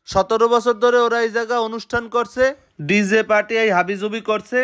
17 বছর ধরে ওরা এই জায়গা অনুষ্ঠান করছে, ডিজে পার্টি এই হাবিজুবি করছে,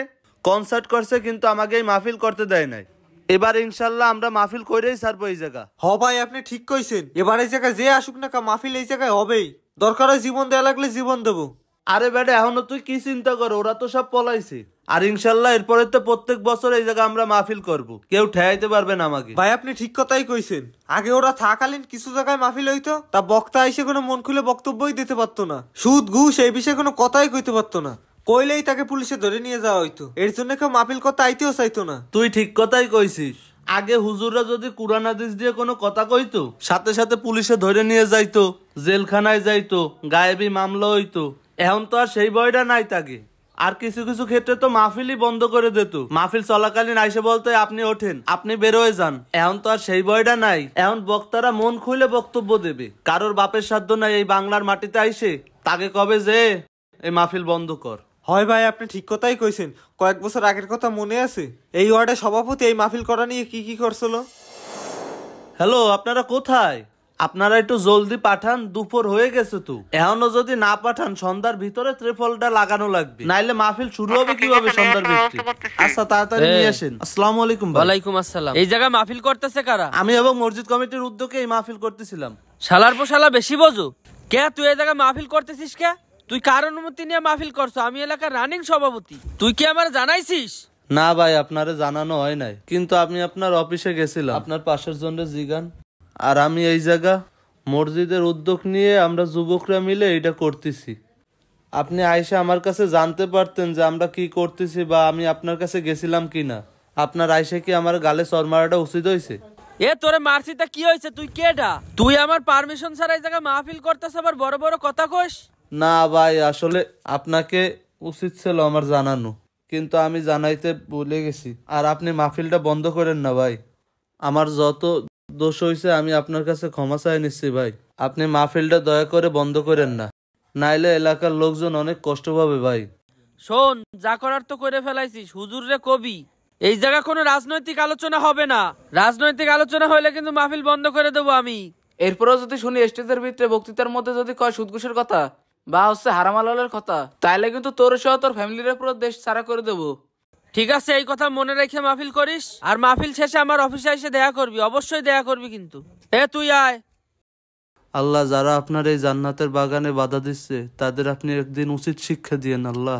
কনসার্ট করছে, কিন্তু আমাকে এই মাহফিল করতে দেয় নাই। এবার ইনশাল্লাহ আমরা মাহফিল করেই ছাড়বো এই জায়গা। ভাই আপনি ঠিক কইছেন, এবার এই জায়গায় যে আসুক না কা মাহফিল এই জায়গায় হবেই। দরকার হয় জীবন দেয়া লাগলে জীবন দেবো। আরে বেটা এখনো তুই কি চিন্তা কর, ওরা তো সব পলাইছে। আর ইনশাল্লাহ এরপরে তো প্রত্যেক বছর এই জায়গা আমরা মাহফিল করব, কেউ ঠেয়াইতে পারবে না আমাকে। ভাই আপনি ঠিক কথাই কইছেন, আগে ওরা থাকালীন কিছু জায়গায় মাহফিল হইতো, তা বক্তা এসে কোনো মন খুলে বক্তব্যই দিতে পারতো না, সুদ ঘুষ এই বিষয়ে কোনো কথাই কইতে পারতো না, কইলেই তাকে পুলিশে ধরে নিয়ে যাওয়া হইতো। এর জন্য কেউ মাহফিল করতে আইতেও চাইতো না। তুই ঠিক কথাই কইছিস, আগে হুজুররা যদি কুরআন হাদিস দিয়ে কোনো কথা কইতো সাথে সাথে পুলিশে ধরে নিয়ে যাইতো, জেলখানায় যাইতো, গায়েবী মামলা হইতো। এখন তো আর সেই ভয়টা নাই তাকে। আর কিছু কিছু ক্ষেত্রে তো মাহফিলই বন্ধ করে দিত, মাহফিল চলাকালীন আইসে বলতে আপনি ওঠেন, আপনি বেরোয় যান। এখন তো আর সেই ভয়টা নাই, এখন বক্তারা মন খুলে বক্তব্য দেবে, কারোর বাপের সাধ্য নাই এই বাংলার মাটিতে আইসে তাকে কবে যে এই মাহফিল বন্ধ কর। হয় ভাই আপনি ঠিক কথাই কইছেন, কয়েক বছর আগের কথা মনে আছে এই ওয়ার্ডের সভাপতি এই মাহফিল করা নিয়ে কি কি করছিল। হ্যালো, আপনারা কোথায়? আপনারা একটু জলদি পাঠান, দুপুর হয়ে গেছে তো। এখনো যদি না পাঠান সন্ধ্যার ভিতরে ত্রিপলটা লাগানো লাগবে, নাইলে মাহফিল শুরু হবে কিভাবে সন্ধ্যার ভিতরে। আচ্ছা তাড়াতাড়ি নিয়ে আসেন। আসসালামু আলাইকুম। ওয়ালাইকুম আসসালাম। এই জায়গায় মাহফিল করতেছে কারা? আমি এবং মসজিদ কমিটির উদ্যোগে এই মাহফিল করতেছিলাম। শালার পো শালা বেশি বোঝো কে? তুই এই জায়গায় মাহফিল করতেছিস কে? তুই কার অনুমতি নিয়ে মাহফিল করছো? আমি এলাকার রানিং সভাপতি, তুই কি আমার জানাইছিস? না ভাই, আপনারে জানানো হয় নাই, কিন্তু আমি আপনার অফিসে গেছিলাম, আপনার পাশের জন্য জিগান। আর আমি এই জায়গা মসজিদের উদ্যোগ নিয়ে আমরা যুবকরা মিলে এটা করতেছি। আপনি আইসা আমার কাছে জানতে পারতেন যে আমরা কি করতেছি, বা আমি আপনার কাছে গেছিলাম কিনা। আপনার আইসা কি আমার গালে চর মারাটা উচিত হয়েছে? এ তোরে মারছিটা কি হয়েছে? তুই কেডা? তুই আমার পারমিশন ছাড়া এই জায়গায় মাহফিল করতেছ, আবার বড় বড় কথা কইস। না ভাই, আসলে আপনাকে উচিত ছিল আমার জানানো, কিন্তু আমি জানাইতে ভুলে গেছি। আর আপনি মাহফিলটা বন্ধ করেন না ভাই, আমার যত দোষ হয়েছে আমি আপনার কাছে ক্ষমা চাই নিচ্ছি ভাই। আপনি মাহফিলটা দয়া করে বন্ধ করেন না, নাইলে এলাকার লোকজন অনেক কষ্ট পাবে ভাই। শোন, যা করার তো করে ফেলাইছিস, হুজুর রে কবি এই জায়গা কোনো রাজনৈতিক আলোচনা হবে না। রাজনৈতিক আলোচনা হইলে কিন্তু মাহফিল বন্ধ করে দেবো আমি। এরপরেও যদি শুনি স্টেজের ভিতরে বক্তৃতার মধ্যে যদি কয় সুদ ঘুষের কথা বা হারাম হালালের কথা, তাইলে কিন্তু তোর সহ তোর ফ্যামিলির পুরো দেশ ছাড়া করে দেবো। ঠিক আছে, এই কথা মনে রেখে মাহফিল করিস। আর মাহফিল শেষে আমার অফিসে এসে দেখা করবি, অবশ্যই দেখা করবি কিন্তু। তুই আয়। আল্লাহ, যারা আপনার এই জান্নাতের বাগানে বাধা দিচ্ছে তাদের আপনি একদিন উচিত শিক্ষা দিয়েন আল্লাহ।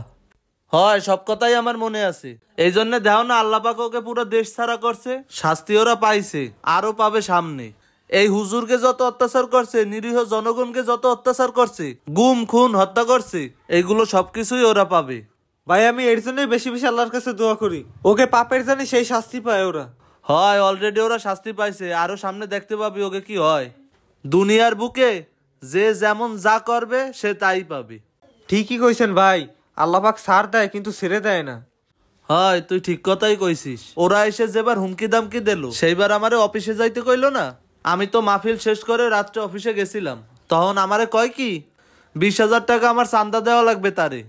হয়, সব কথাই আমার মনে আছে। এই জন্য দেও না, আল্লাহ পাক ওকে পুরো দেশ ছাড়া করছে, শাস্তি ওরা পাইছে, আরো পাবে সামনে। এই হুজুরকে যত অত্যাচার করছে, নিরীহ জনগণকে যত অত্যাচার করছে, গুম খুন হত্যা করছে, এইগুলো সবকিছুই ওরা পাবে। ভাই আমি এর জন্যই বেশি বেশি আল্লাহর কাছে দোয়া করি, ওকে পাপের জানি সেই শাস্তি পায় ওরা। হয়, অলরেডি ওরা শাস্তি পাইছে, আরো সামনে দেখতে পাবি ওকে কি হয়। দুনিয়ার বুকে যে যেমন যা করবে সে তাই পাবে। ঠিকই কইছেন ভাই, আল্লাহ পাক ছাড় দেয় কিন্তু ছেড়ে দেয় না। হয়, তুই ঠিক কথাই কইছিস। ওরা এসে যেবার হুমকি দামকি দিল, সেইবার আমারে অফিসে যাইতে কইলো না। আমি তো মাহফিল শেষ করে রাত্রে অফিসে গেছিলাম, তখন আমারে কয় কি 20,000 টাকা আমার চান্দা দেওয়া লাগবে তারে।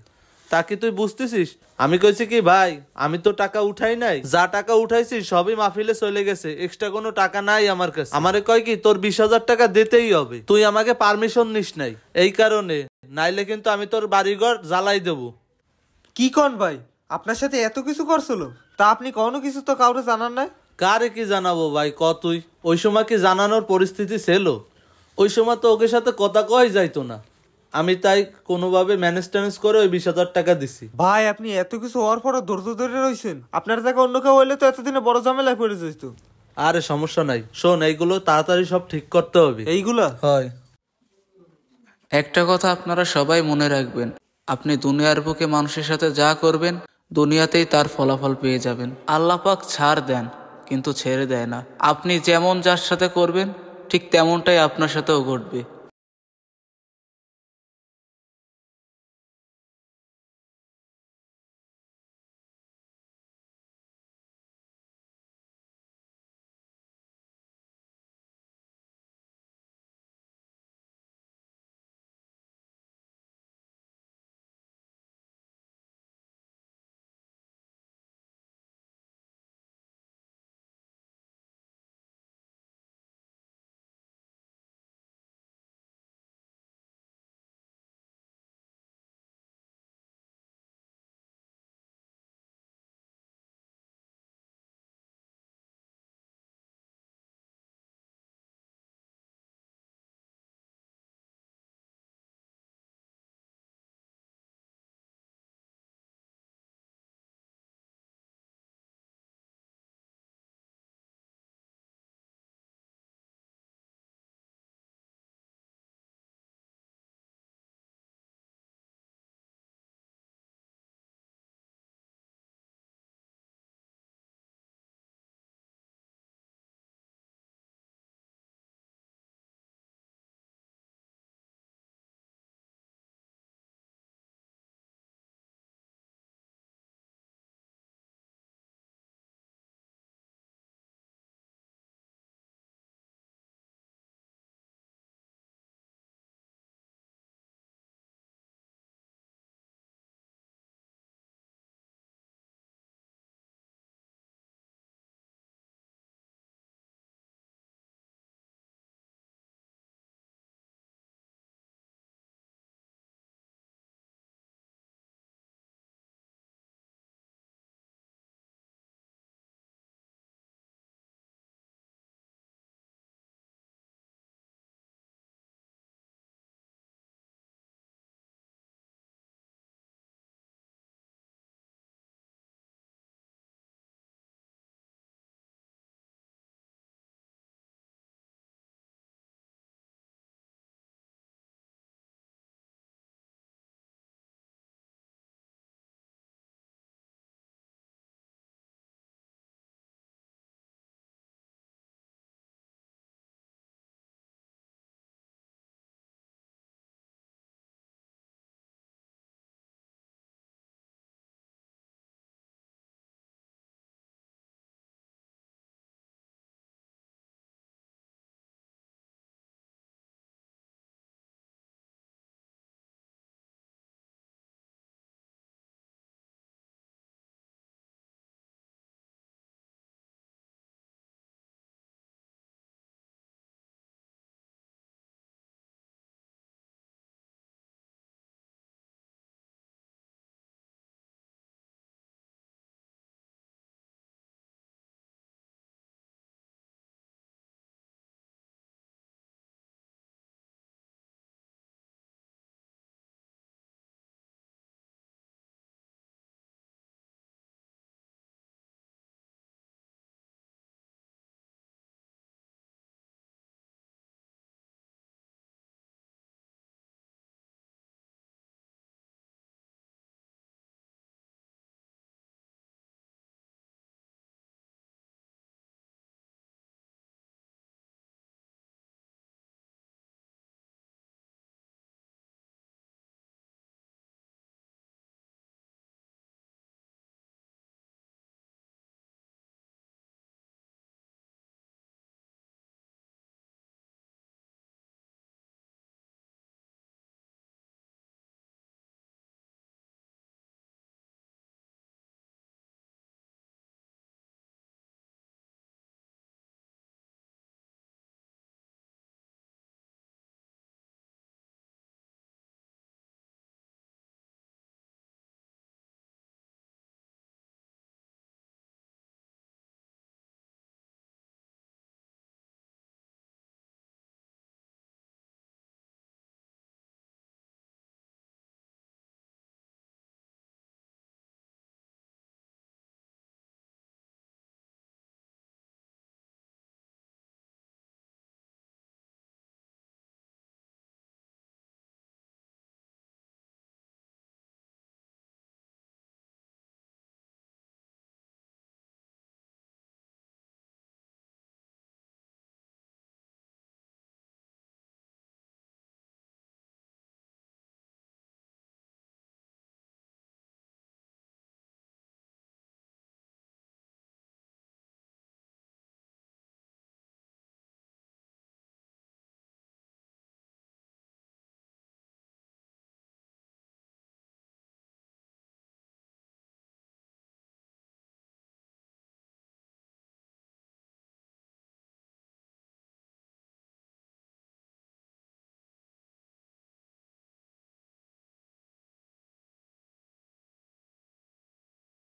তা কি তুই বুঝতেছিস? আমি কইছি কি ভাই, আমি তো টাকা উঠাই নাই, যা টাকা উঠাইছি সবই মাহফিলে চলে গেছে, এক্সট্রা কোনো টাকা নাই আমার কাছে। আমারে কয় কি তোর 20,000 টাকা দিতেই হবে, তুই আমাকে পারমিশন নিস নাই এই কারণে, নাইলে কিন্তু আমি তোর বাড়িঘর জ্বালাই দেবো। কি কোন ভাই, আপনার সাথে এত কিছু করছিল, তা আপনি কোনো কিছু তো কাউরে জানান নাই? কারে কি জানাবো ভাই, তুই ওই সময় কি জানানোর পরিস্থিতি ছিল? ওই সময় তো ওকে সাথে কথা কই যাইতো না, আমি তাই কোনোভাবে ম্যানেজ ট্যানেজ করে ওই 20,000 টাকা দিছি। ভাই আপনি এত কিছু হওয়ার পরও ধৈর্য ধরে রয়েছেন, আপনার জায়গায় অন্য কেউ হইলে তো এতদিনে বড় ঝামেলায় পড়ে যেত। আরে সমস্যা নাই, শোন এইগুলো তাড়াতাড়ি সব ঠিক করতে হবে। এইগুলা হয়, একটা কথা আপনারা সবাই মনে রাখবেন, আপনি দুনিয়ার বুকে মানুষের সাথে যা করবেন দুনিয়াতেই তার ফলাফল পেয়ে যাবেন। আল্লাহ পাক ছাড় দেন কিন্তু ছেড়ে দেয় না। আপনি যেমন যার সাথে করবেন ঠিক তেমনটাই আপনার সাথেও ঘটবে।